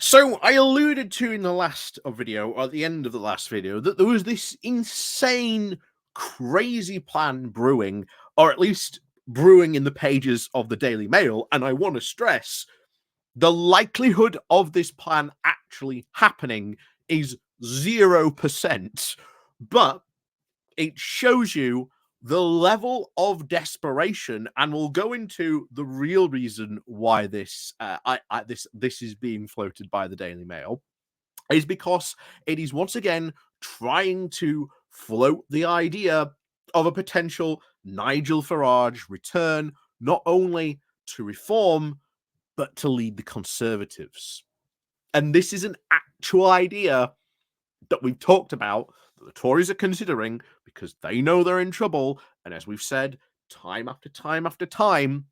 So I alluded to in the last video, or at the end of the last video, that there was this insane, crazy plan brewing, or at least brewing in the pages of the Daily Mail. And I want to stress the likelihood of this plan actually happening is 0%. But it shows you the level of desperation, and we'll go into the real reason why this is being floated by the Daily Mail, is because it is once again trying to float the idea of a potential Nigel Farage return, not only to reform but to lead the Conservatives. And this is an actual idea that we've talked about, that the Tories are considering, because they know they're in trouble. And as we've said time after time after time,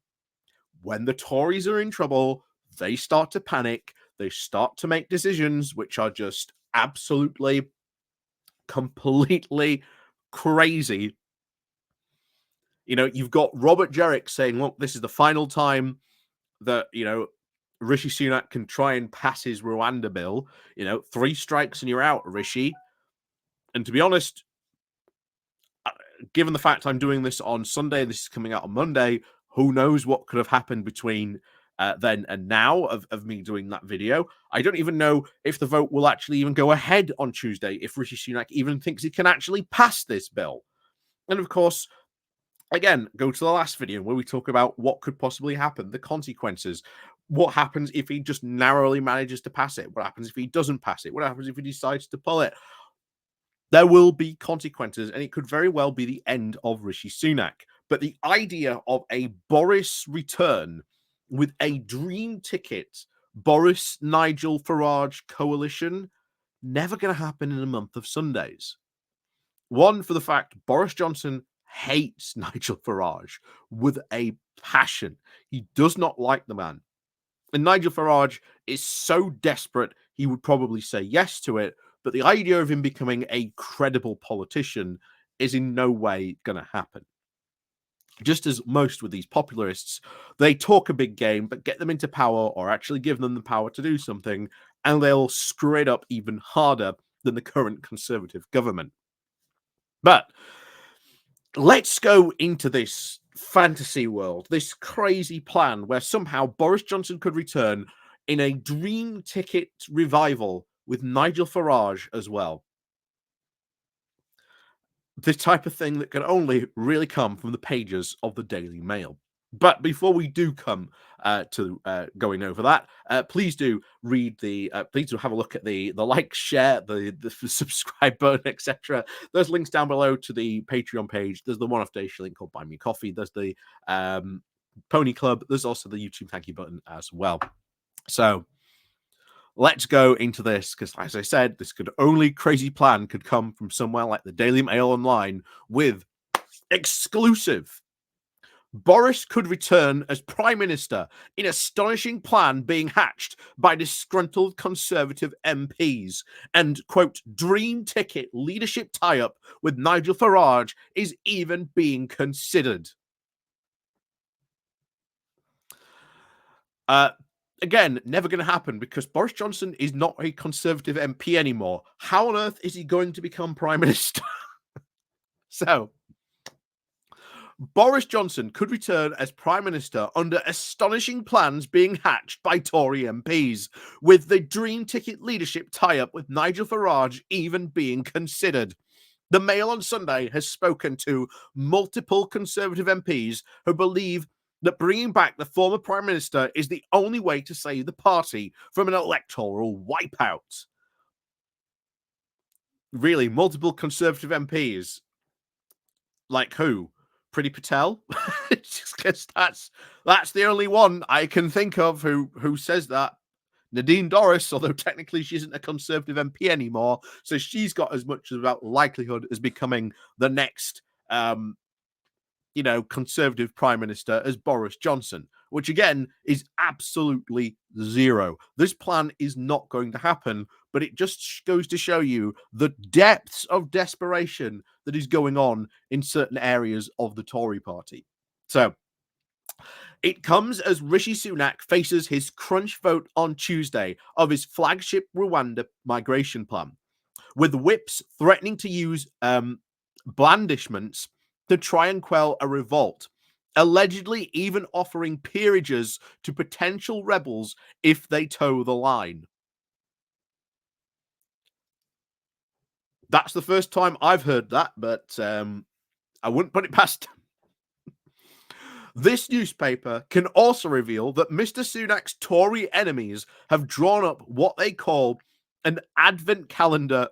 when the Tories are in trouble, they start to panic. They start to make decisions which are just absolutely, completely crazy. You know, you've got Robert Jerrick saying, look, this is the final time that, Rishi Sunak can try and pass his Rwanda bill. 3 strikes and you're out, Rishi. And to be honest, given the fact I'm doing this on Sunday, this is coming out on Monday, who knows what could have happened between then and now of me doing that video. I don't even know if the vote will actually even go ahead on Tuesday, if Rishi Sunak even thinks he can actually pass this bill. And of course, again, go to the last video where we talk about what could possibly happen, the consequences. What happens if he just narrowly manages to pass it? What happens if he doesn't pass it? What happens if he decides to pull it? There will be consequences, and it could very well be the end of Rishi Sunak. But the idea of a Boris return with a dream ticket, Boris-Nigel Farage coalition, never going to happen in a month of Sundays. One, for the fact Boris Johnson hates Nigel Farage with a passion. He does not like the man. And Nigel Farage is so desperate, he would probably say yes to it. But the idea of him becoming a credible politician is in no way going to happen. Just as most with these popularists, they talk a big game, but get them into power or actually give them the power to do something, and they'll screw it up even harder than the current Conservative government. But let's go into this fantasy world, this crazy plan where somehow Boris Johnson could return in a dream ticket revival with Nigel Farage as well. The type of thing that can only really come from the pages of the Daily Mail. But before we do come to going over that, please do read please do have a look at the like, share, the subscribe button, etc. There's links down below to the Patreon page. There's the one-off day link called Buy Me Coffee. There's the Pony Club. There's also the YouTube thank you button as well. So let's go into this, because as I said, this crazy plan could come from somewhere like the Daily Mail Online with exclusive. Boris could return as Prime Minister in astonishing plan being hatched by disgruntled Conservative MPs, and, quote, dream ticket leadership tie-up with Nigel Farage is even being considered. Again, never going to happen, because Boris Johnson is not a Conservative MP anymore. How on earth is he going to become Prime Minister? So, Boris Johnson could return as Prime Minister under astonishing plans being hatched by Tory MPs, with the dream ticket leadership tie-up with Nigel Farage even being considered. The Mail on Sunday has spoken to multiple Conservative MPs who believe that bringing back the former Prime Minister is the only way to save the party from an electoral wipeout. Really, multiple Conservative MPs? Like who? Priti Patel? Just because that's the only one I can think of who says that. Nadine Dorries, although technically she isn't a Conservative MP anymore, so she's got as much about likelihood as becoming the next Conservative Prime Minister as Boris Johnson, which again is absolutely zero. This plan is not going to happen, but it just goes to show you the depths of desperation that is going on in certain areas of the Tory party. So It comes as Rishi Sunak faces his crunch vote on Tuesday of his flagship Rwanda migration plan, with whips threatening to use blandishments to try and quell a revolt, allegedly even offering peerages to potential rebels if they toe the line. That's the first time I've heard that, but I wouldn't put it past him. This newspaper can also reveal that Mr. Sunak's Tory enemies have drawn up what they call an advent calendar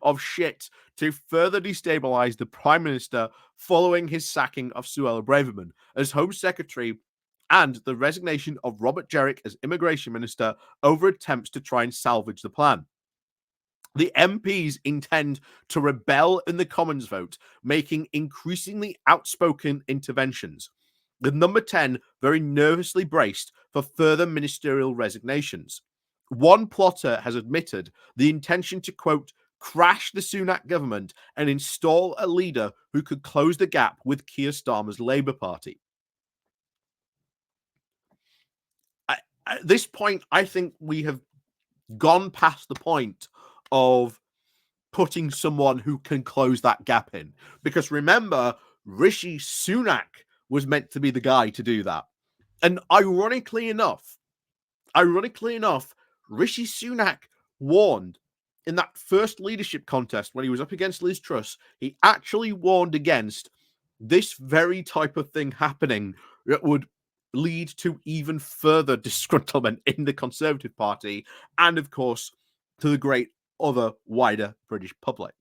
of shit to further destabilize the Prime Minister following his sacking of Suella Braverman as Home Secretary and the resignation of Robert Jerrick as Immigration Minister over attempts to try and salvage the plan. The MPs intend to rebel in the Commons vote, making increasingly outspoken interventions, with number 10 very nervously braced for further ministerial resignations. One plotter has admitted the intention to, quote, crash the Sunak government and install a leader who could close the gap with Keir Starmer's Labour Party. At this point, I think we have gone past the point of putting someone who can close that gap in. Because remember, Rishi Sunak was meant to be the guy to do that. And ironically enough, Rishi Sunak warned in that first leadership contest when he was up against Liz Truss, he actually warned against this very type of thing happening that would lead to even further disgruntlement in the Conservative Party and, of course, to the great other wider British public.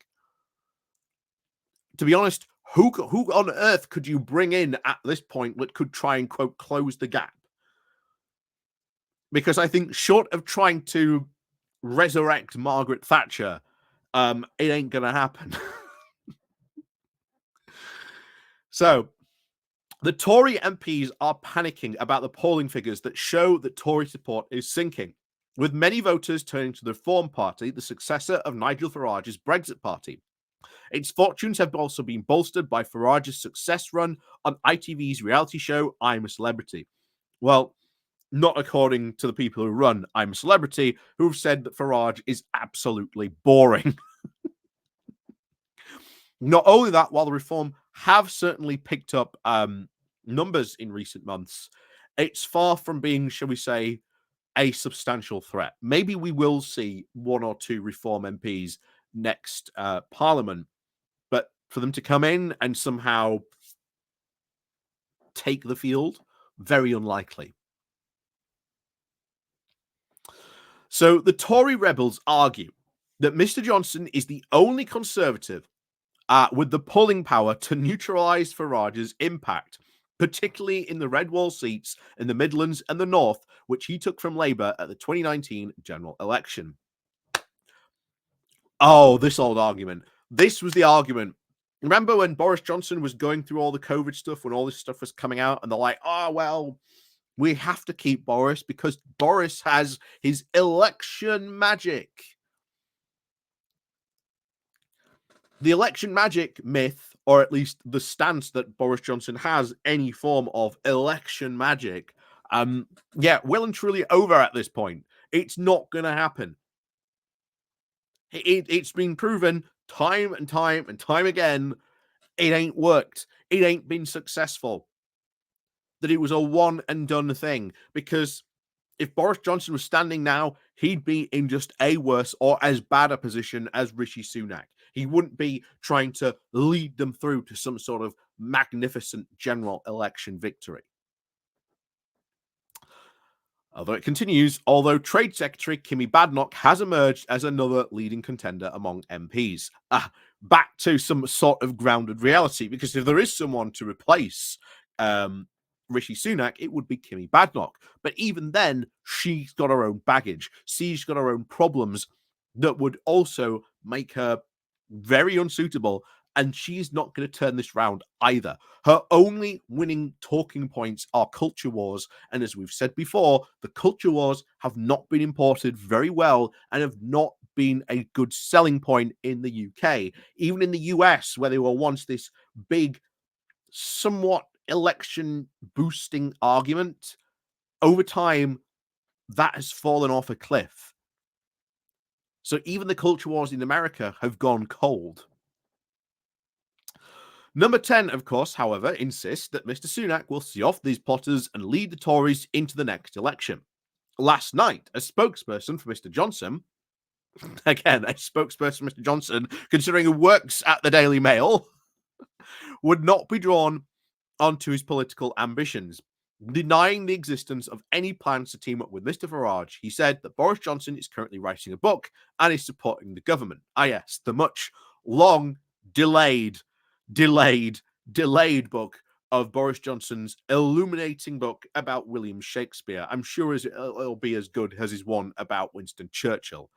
To be honest, who on earth could you bring in at this point that could try and, quote, close the gap? Because I think short of trying to resurrect Margaret Thatcher, it ain't going to happen. So the Tory MPs are panicking about the polling figures that show that Tory support is sinking, with many voters turning to the Reform Party, the successor of Nigel Farage's Brexit Party. Its fortunes have also been bolstered by Farage's success run on ITV's reality show I'm a Celebrity. Well, not according to the people who run I'm a Celebrity, who have said that Farage is absolutely boring. Not only that, while the Reform have certainly picked up numbers in recent months, it's far from being, shall we say, a substantial threat. Maybe we will see one or two Reform MPs next Parliament, but for them to come in and somehow take the field, very unlikely. So the Tory rebels argue that Mr. Johnson is the only Conservative with the pulling power to neutralise Farage's impact, particularly in the red wall seats in the Midlands and the North, which he took from Labour at the 2019 general election. Oh, this old argument. This was the argument. Remember when Boris Johnson was going through all the COVID stuff, when all this stuff was coming out, and they're like, oh, well, we have to keep Boris because Boris has his election magic. The election magic myth, or at least the stance that Boris Johnson has any form of election magic, well and truly over at this point. It's not going to happen. It's been proven time and time and time again, it ain't worked. It ain't been successful. That it was a one and done thing. Because if Boris Johnson was standing now, he'd be in just a worse or as bad a position as Rishi Sunak. He wouldn't be trying to lead them through to some sort of magnificent general election victory. Although it continues, although Trade Secretary Kimi Badnoch has emerged as another leading contender among MPs. Back to some sort of grounded reality, because if there is someone to replace Rishi Sunak, it would be Kimi Badnoch. But even then, she's got her own baggage. She's got her own problems that would also make her very unsuitable, and she's not going to turn this round either. Her only winning talking points are culture wars, and as we've said before, the culture wars have not been imported very well and have not been a good selling point in the UK. Even in the US, where they were once this big somewhat election boosting argument, over time, that has fallen off a cliff. So even the culture wars in America have gone cold. Number 10, of course, however, insists that Mr. Sunak will see off these plotters and lead the Tories into the next election. Last night, a spokesperson for Mr. Johnson, again, a spokesperson for Mr. Johnson, considering he works at the Daily Mail, would not be drawn onto his political ambitions, denying the existence of any plans to team up with Mr. Farage. He said that Boris Johnson is currently writing a book and is supporting the government. Ah, yes, the much long delayed book of Boris Johnson's illuminating book about William Shakespeare. I'm sure it'll be as good as his one about Winston Churchill.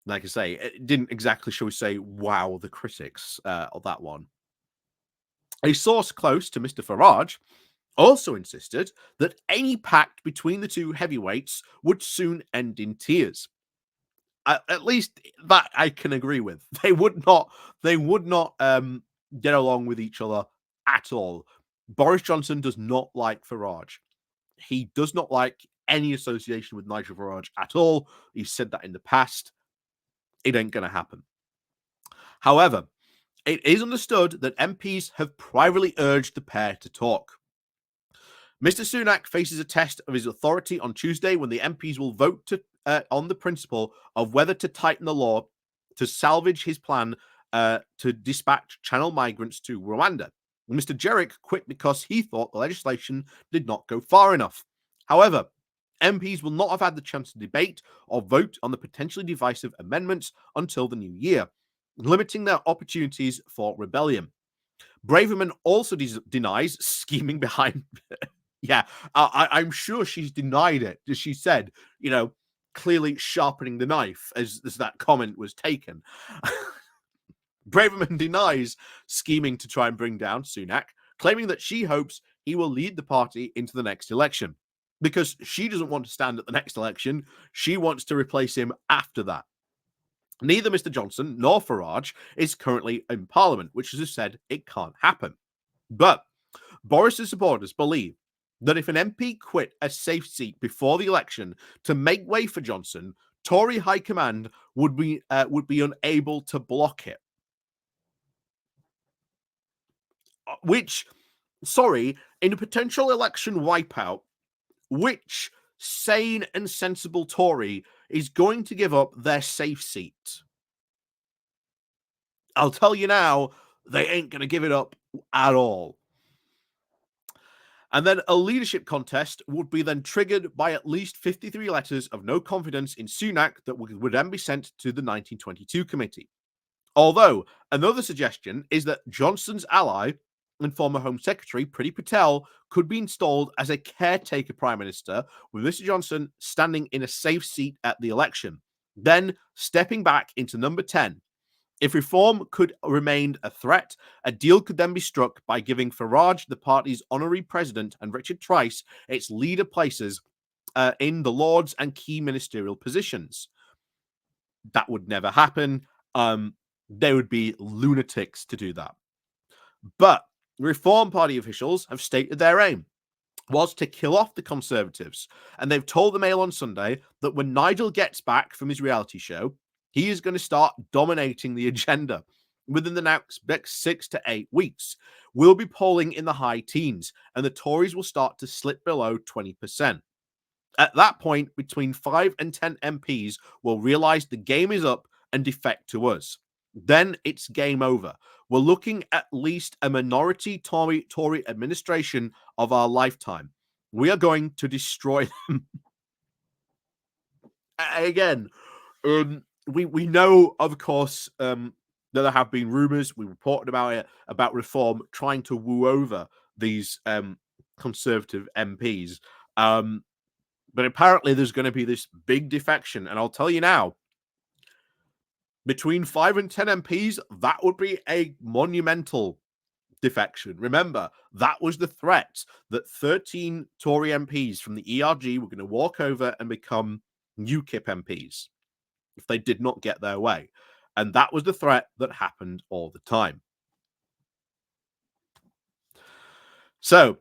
Like I say, it didn't exactly, shall we say, wow the critics of that one. A source close to Mr. Farage also insisted that any pact between the two heavyweights would soon end in tears. At least that I can agree with. They would not get along with each other at all. Boris Johnson does not like Farage. He does not like any association with Nigel Farage at all. He's said that in the past. It ain't going to happen. However, it is understood that MPs have privately urged the pair to talk. Mr. Sunak faces a test of his authority on Tuesday when the MPs will vote on the principle of whether to tighten the law to salvage his plan to dispatch channel migrants to Rwanda. Mr. Jerrick quit because he thought the legislation did not go far enough. However, MPs will not have had the chance to debate or vote on the potentially divisive amendments until the new year, limiting their opportunities for rebellion. Braverman also denies scheming behind. Yeah, I'm sure she's denied it. She said, clearly sharpening the knife as that comment was taken. Braverman denies scheming to try and bring down Sunak, claiming that she hopes he will lead the party into the next election because she doesn't want to stand at the next election. She wants to replace him after that. Neither Mr. Johnson nor Farage is currently in Parliament, which, as I said, it can't happen. But Boris's supporters believe that if an MP quit a safe seat before the election to make way for Johnson, Tory High Command would be unable to block it. In a potential election wipeout, which sane and sensible Tory is going to give up their safe seat? I'll tell you now, they ain't going to give it up at all. And then a leadership contest would be then triggered by at least 53 letters of no confidence in Sunak that would then be sent to the 1922 committee. Although, another suggestion is that Johnson's ally and former Home Secretary Priti Patel could be installed as a caretaker Prime Minister, with Mr. Johnson standing in a safe seat at the election, then stepping back into number 10. If reform could remain a threat, a deal could then be struck by giving Farage the party's honorary president and Richard Trice its leader places in the Lords and key ministerial positions. That would never happen. They would be lunatics to do that. But Reform Party officials have stated their aim was to kill off the Conservatives. And they've told the Mail on Sunday that when Nigel gets back from his reality show, he is going to start dominating the agenda. Within the next 6 to 8 weeks, we'll be polling in the high teens, and the Tories will start to slip below 20%. At that point, between 5 and 10 MPs will realise the game is up and defect to us. Then it's game over. We're looking at least a minority Tory administration of our lifetime. We are going to destroy them. Again, we know, of course, that there have been rumours. We reported about it, about Reform trying to woo over these Conservative MPs. But apparently there's going to be this big defection. And I'll tell you now, between 5 and 10 MPs, that would be a monumental defection. Remember, that was the threat, that 13 Tory MPs from the ERG were going to walk over and become UKIP MPs if they did not get their way. And that was the threat that happened all the time. So,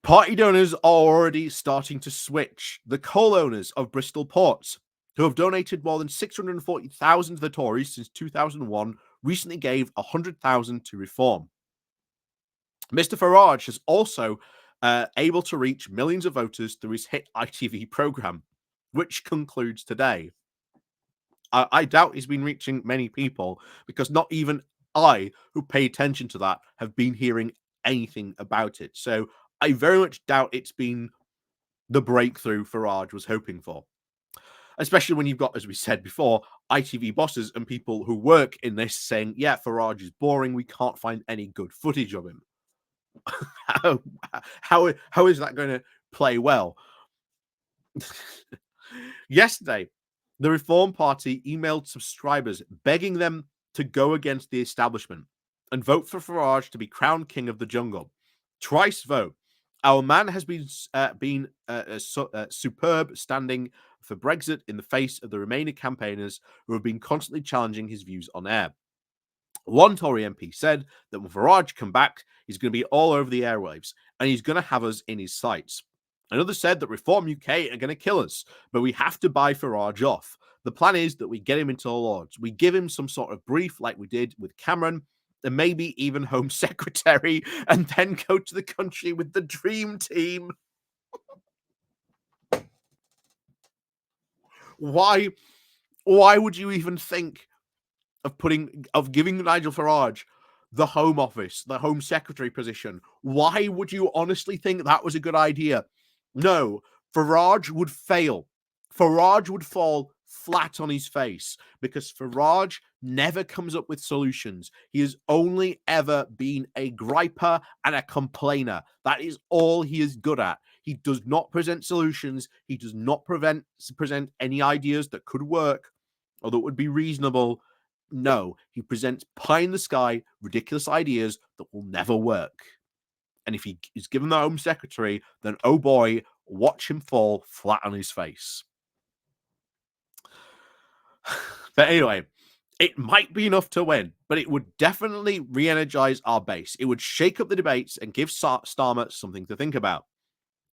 party donors are already starting to switch. The coal owners of Bristol ports, who have donated more than 640,000 to the Tories since 2001, recently gave 100,000 to Reform. Mr. Farage is also able to reach millions of voters through his hit ITV program, which concludes today. I doubt he's been reaching many people because not even I, who pay attention to that, have been hearing anything about it. So I very much doubt it's been the breakthrough Farage was hoping for. Especially when you've got, as we said before, ITV bosses and people who work in this saying, yeah, Farage is boring. We can't find any good footage of him. how is that going to play well? Yesterday, the Reform Party emailed subscribers begging them to go against the establishment and vote for Farage to be crowned king of the jungle. Twice vote. Our man has been superb standing for Brexit in the face of the remaining campaigners who have been constantly challenging his views on air. One Tory MP said that when Farage come back, he's going to be all over the airwaves and he's going to have us in his sights. Another said that Reform UK are going to kill us, but we have to buy Farage off. The plan is that we get him into the Lords. We give him some sort of brief like we did with Cameron, and maybe even Home Secretary, and then go to the country with the dream team. Why would you even think of giving Nigel Farage the Home Office, the Home Secretary position? Why would you honestly think that was a good idea? No, Farage would fail. Farage would fall flat on his face because Farage never comes up with solutions. He has only ever been a griper and a complainer. That is all he is good at. He does not present solutions. He does not present any ideas that could work or that would be reasonable. No, he presents pie in the sky, ridiculous ideas that will never work. And if he is given the Home Secretary, then oh boy, watch him fall flat on his face. But anyway, it might be enough to win, but it would definitely re-energize our base. It would shake up the debates and give Starmer something to think about.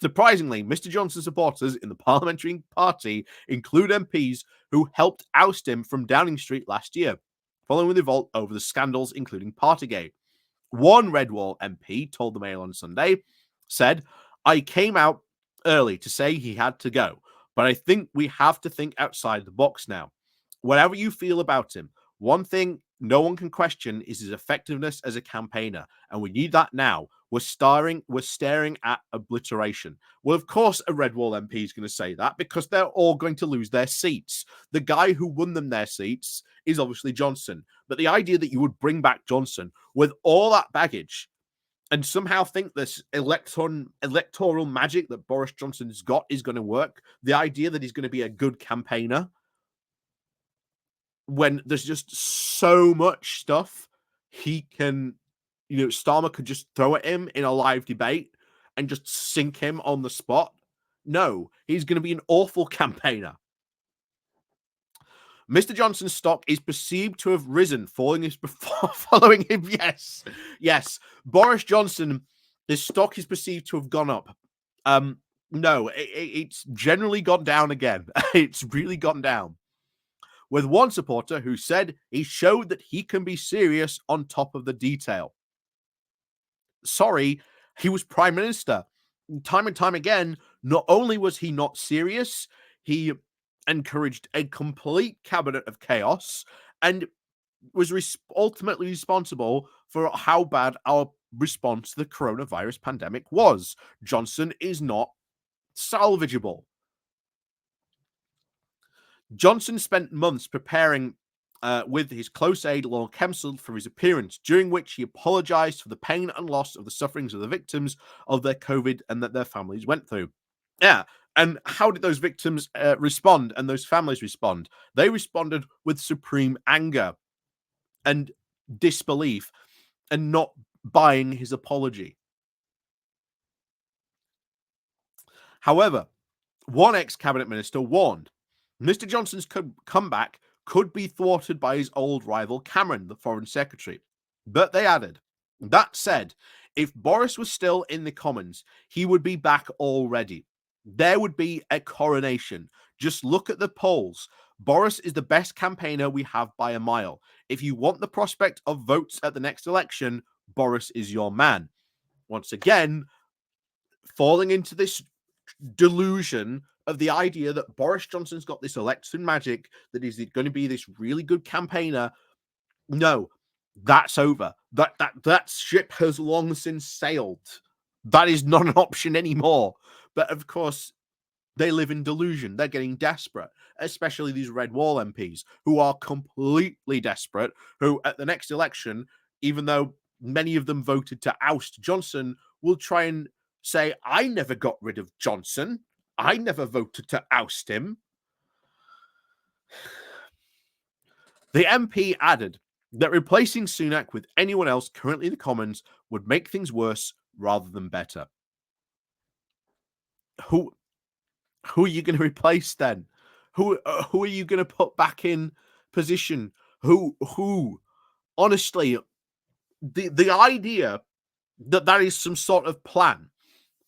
Surprisingly, Mr. Johnson's supporters in the parliamentary party include MPs who helped oust him from Downing Street last year, following the revolt over the scandals, including Partygate. One Redwall MP told the Mail on Sunday, said, I came out early to say he had to go, but I think we have to think outside the box now. Whatever you feel about him, one thing no one can question is his effectiveness as a campaigner, and we need that now. We're staring at obliteration. Well, of course, a Redwall MP is going to say that because they're all going to lose their seats. The guy who won them their seats is obviously Johnson. But the idea that you would bring back Johnson with all that baggage and somehow think this electoral magic that Boris Johnson's got is going to work, the idea that he's going to be a good campaigner when there's just so much stuff he can, Starmer could just throw at him in a live debate and just sink him on the spot. No, he's going to be an awful campaigner. Mr. Johnson's stock is perceived to have risen, following him. Yes. Boris Johnson, his stock is perceived to have gone up. No, it's generally gone down again. It's really gone down. With one supporter who said he showed that he can be serious on top of the detail. Sorry, he was Prime Minister. Time and time again, not only was he not serious, he encouraged a complete cabinet of chaos and was ultimately responsible for how bad our response to the coronavirus pandemic was. Johnson is not salvageable. Johnson spent months preparing with his close aide Lord Kempsell for his appearance, during which he apologized for the pain and loss of the sufferings of the victims of their COVID and that their families went through. Yeah. And how did those victims respond and those families respond? They responded with supreme anger and disbelief and not buying his apology. However, one ex-cabinet minister warned Mr. Johnson's comeback could be thwarted by his old rival Cameron, the Foreign Secretary. But they added, that said, If Boris was still in the Commons, he would be back already. There would be a coronation. Just look at the polls. Boris is the best campaigner we have by a mile. If you want the prospect of votes at the next election, Boris is your man. Once again, falling into this delusion of the idea that Boris Johnson's got this election magic, that he's going to be this really good campaigner. No, that's over. That ship has long since sailed. That is not an option anymore. But of course, they live in delusion. They're getting desperate, especially these Red Wall MPs who are completely desperate, who at the next election, even though many of them voted to oust Johnson, will try and say, I never got rid of Johnson. I never voted to oust him. The MP added that replacing Sunak with anyone else currently in the Commons would make things worse rather than better. Who are you going to replace then? Who are you going to put back in position? Who? Honestly, the idea that is some sort of plan,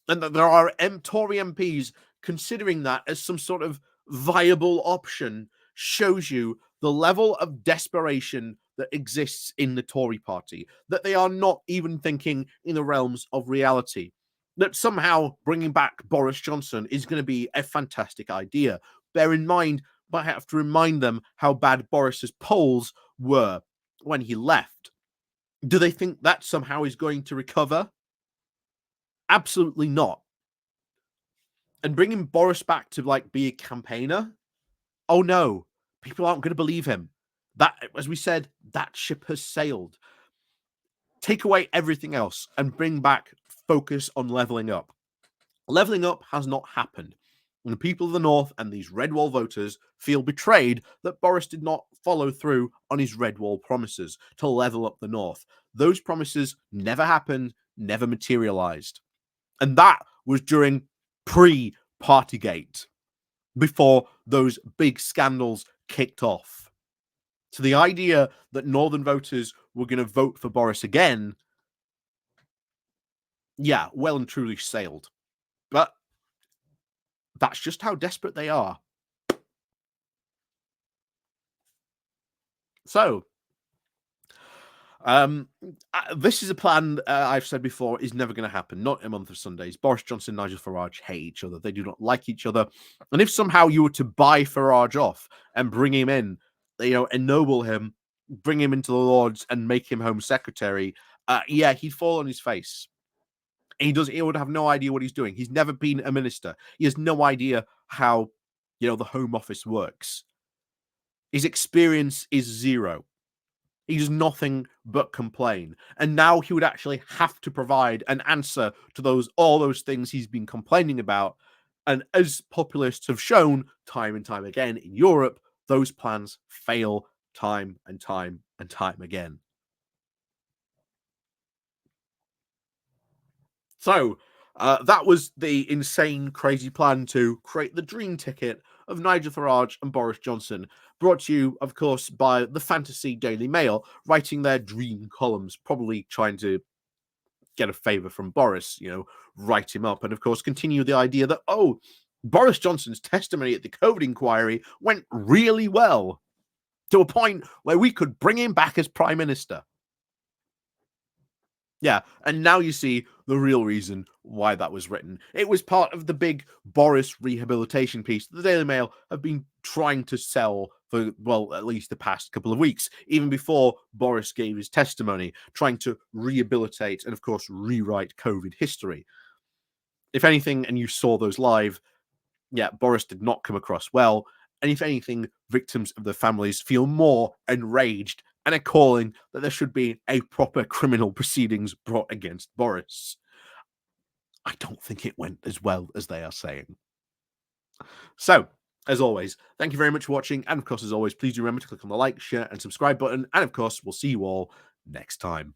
and that there are Tory MPs considering that as some sort of viable option, shows you the level of desperation that exists in the Tory party, that they are not even thinking in the realms of reality, that somehow bringing back Boris Johnson is going to be a fantastic idea. Bear in mind, but I have to remind them how bad Boris's polls were when he left. Do they think that somehow is going to recover? Absolutely not. And bringing Boris back to like be a campaigner, oh no, people aren't going to believe him. That, as we said, that ship has sailed. Take away everything else and bring back focus on levelling up. Levelling up has not happened. And the people of the North and these Red Wall voters feel betrayed that Boris did not follow through on his Red Wall promises to level up the North. Those promises never happened, never materialized. And that was during pre-Partygate, before those big scandals kicked off. So the idea that Northern voters were going to vote for Boris again, yeah, well and truly sailed. But that's just how desperate they are. So, this is a plan I've said before is never going to happen. Not a month of Sundays. Boris Johnson and Nigel Farage hate each other. They do not like each other. And if somehow you were to buy Farage off and bring him in, ennoble him, bring him into the Lords and make him Home Secretary, yeah, he'd fall on his face. He would have no idea what he's doing. He's never been a minister. He has no idea how, the Home Office works. His experience is zero. He does nothing but complain. And now he would actually have to provide an answer to all those things he's been complaining about. And as populists have shown time and time again in Europe, those plans fail time and time and time again. So that was the insane, crazy plan to create the dream ticket of Nigel Farage and Boris Johnson, brought to you, of course, by the Fantasy Daily Mail, writing their dream columns, probably trying to get a favour from Boris, write him up, and of course continue the idea that, Boris Johnson's testimony at the COVID inquiry went really well, to a point where we could bring him back as Prime Minister. Yeah, and now you see the real reason why that was written. It was part of the big Boris rehabilitation piece that the Daily Mail have been trying to sell for, well, at least the past couple of weeks, even before Boris gave his testimony, trying to rehabilitate and, of course, rewrite COVID history. If anything, and you saw those live, yeah, Boris did not come across well. And if anything, victims of their families feel more enraged and are calling that there should be a proper criminal proceedings brought against Boris. I don't think it went as well as they are saying. So, as always, thank you very much for watching. And of course, as always, please do remember to click on the like, share, and subscribe button. And of course, we'll see you all next time.